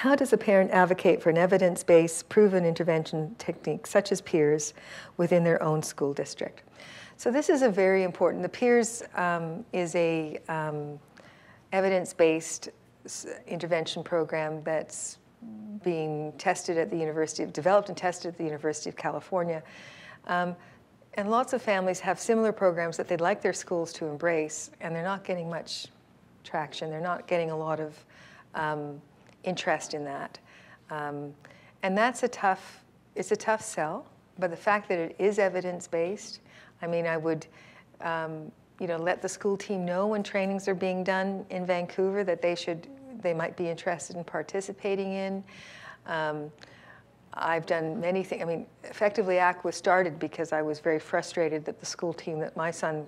How does a parent advocate for an evidence-based, proven intervention technique, such as peers, within their own school district? So this is a very important, the peers is a evidence-based intervention program that's being tested at the University of, developed and tested at the University of California. And lots of families have similar programs that they'd like their schools to embrace, and they're not getting much traction. They're not getting a lot of interest in that. And that's it's a tough sell, but the fact that it is evidence-based, I mean, I would let the school team know when trainings are being done in Vancouver that they might be interested in participating in. I've done many things. I mean, effectively, ACT was started because I was very frustrated that the school team that my son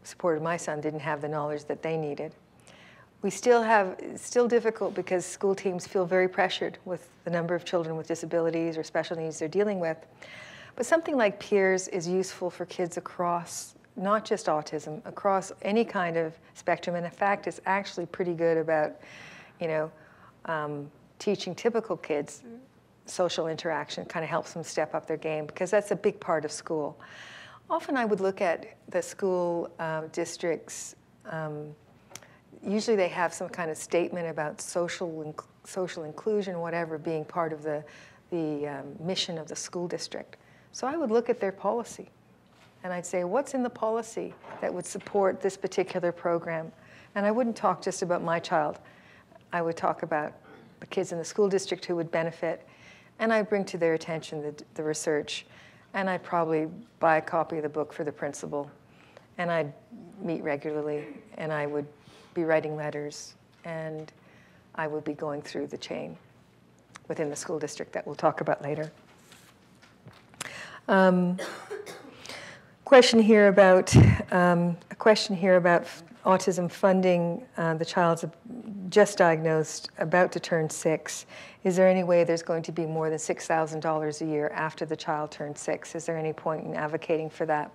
supported my son didn't have the knowledge that they needed. It's still difficult because school teams feel very pressured with the number of children with disabilities or special needs they're dealing with. But something like peers is useful for kids across, not just autism, across any kind of spectrum. And in fact, it's actually pretty good about, teaching typical kids social interaction, kind of helps them step up their game, because that's a big part of school. Often I would look at the school districts, usually they have some kind of statement about social inclusion, whatever, being part of the mission of the school district. So I would look at their policy, and I'd say, what's in the policy that would support this particular program? And I wouldn't talk just about my child. I would talk about the kids in the school district who would benefit, and I'd bring to their attention the research, and I'd probably buy a copy of the book for the principal, and I'd meet regularly, and I would be writing letters, and I would be going through the chain within the school district that we'll talk about later. A question here about autism funding. The child's just diagnosed, about to turn 6. Is there any way there's going to be more than $6,000 a year after the child turns 6? Is there any point in advocating for that?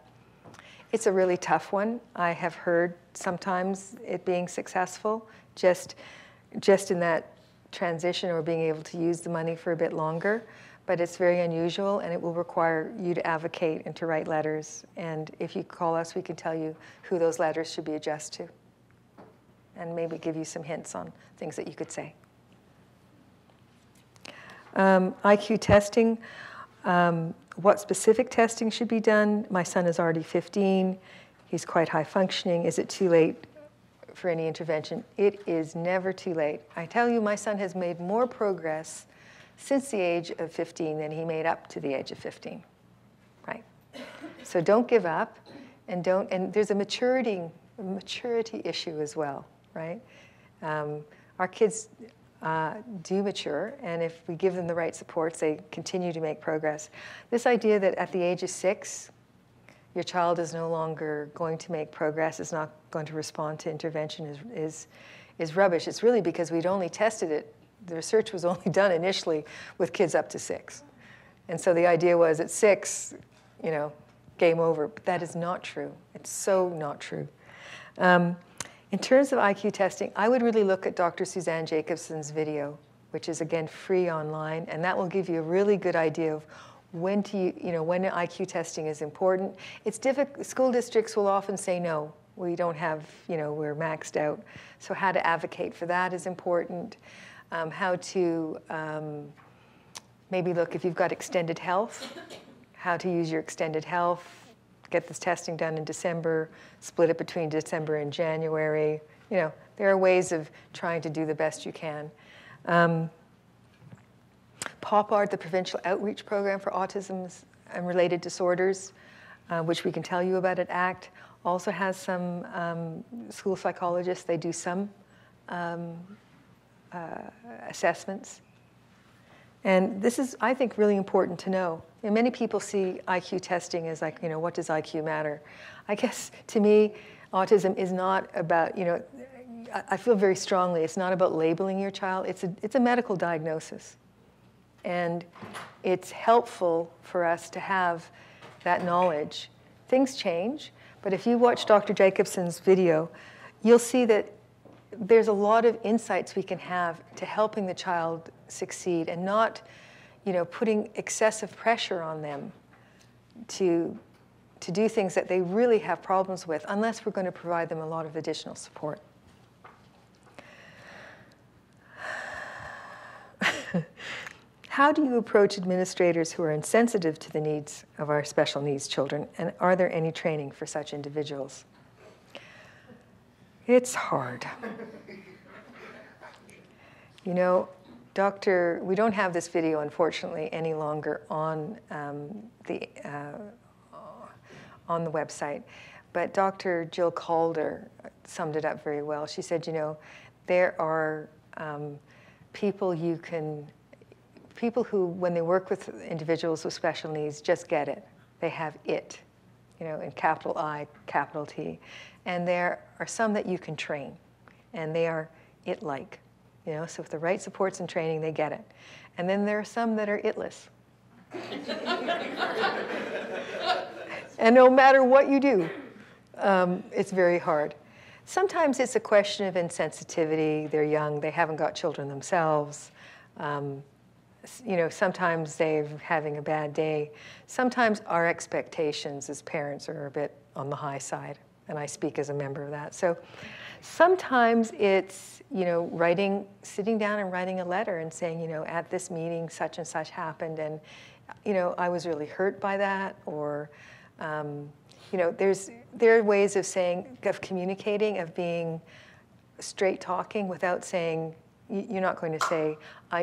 It's a really tough one. I have heard sometimes it being successful, just in that transition or being able to use the money for a bit longer. But it's very unusual, and it will require you to advocate and to write letters. And if you call us, we can tell you who those letters should be addressed to, and maybe give you some hints on things that you could say. IQ testing. What specific testing should be done? My son is already 15. He's quite high functioning. Is it too late for any intervention? It is never too late. I tell you, my son has made more progress since the age of 15 than he made up to the age of 15, right? So don't give up, and there's a maturity issue as well, right? Our kids do mature, and if we give them the right supports, they continue to make progress. This idea that at the age of 6, your child is no longer going to make progress, is not going to respond to intervention is rubbish. It's really because we'd only tested it. The research was only done initially with kids up to 6. And so the idea was at 6, game over. But that is not true. It's so not true. In terms of IQ testing, I would really look at Dr. Suzanne Jacobson's video, which is, again, free online. And that will give you a really good idea of when IQ testing is important. It's difficult. School districts will often say, no, we don't have, we're maxed out. So how to advocate for that is important. How to maybe look if you've got extended health, how to use your extended health, get this testing done in December, split it between December and January. There are ways of trying to do the best you can. POPART, the Provincial Outreach Program for Autism and Related Disorders, which we can tell you about at ACT, also has some school psychologists. They do some assessments. And this is, I think, really important to know. And many people see IQ testing as like, what does IQ matter? I guess, to me, autism is not about, I feel very strongly, it's not about labeling your child. It's a medical diagnosis. And it's helpful for us to have that knowledge. Things change, but if you watch Dr. Jacobson's video, you'll see that there's a lot of insights we can have to helping the child succeed and not, putting excessive pressure on them to do things that they really have problems with, unless we're going to provide them a lot of additional support. How do you approach administrators who are insensitive to the needs of our special needs children, and are there any training for such individuals? It's hard. We don't have this video, unfortunately, any longer on the website, but Dr. Jill Calder summed it up very well. She said, there are people who, when they work with individuals with special needs, just get it. They have it, in capital I, capital T. And there are some that you can train, and they are it-like. So with the right supports and training, they get it. And then there are some that are itless. And no matter what you do, it's very hard. Sometimes it's a question of insensitivity. They're young, they haven't got children themselves. Sometimes they're having a bad day. Sometimes our expectations as parents are a bit on the high side, and I speak as a member of that. So sometimes it's, sitting down and writing a letter and saying, at this meeting, such and such happened, and, I was really hurt by that, or, there are ways of communicating, of being straight talking without saying, you're not going to say,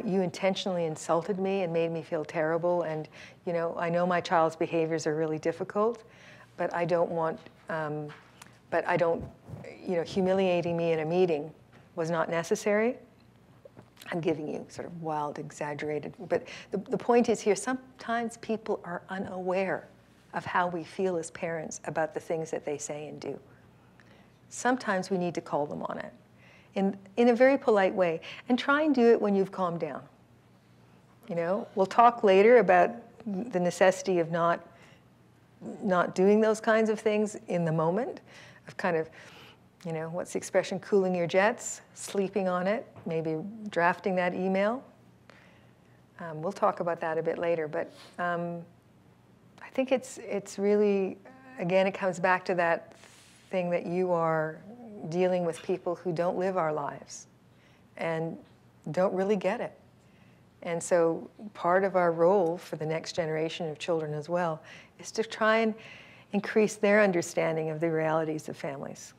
you intentionally insulted me and made me feel terrible, and I know my child's behaviors are really difficult, but I don't want, humiliating me in a meeting was not necessary. I'm giving you sort of wild, exaggerated, but the point is here, sometimes people are unaware of how we feel as parents about the things that they say and do. Sometimes we need to call them on it in a very polite way, and try and do it when you've calmed down. We'll talk later about the necessity of not doing those kinds of things in the moment, of kind of, what's the expression, cooling your jets, sleeping on it, maybe drafting that email. We'll talk about that a bit later, but I think it's really, again, it comes back to that thing that you are dealing with people who don't live our lives and don't really get it. And so part of our role for the next generation of children as well is to try and increase their understanding of the realities of families.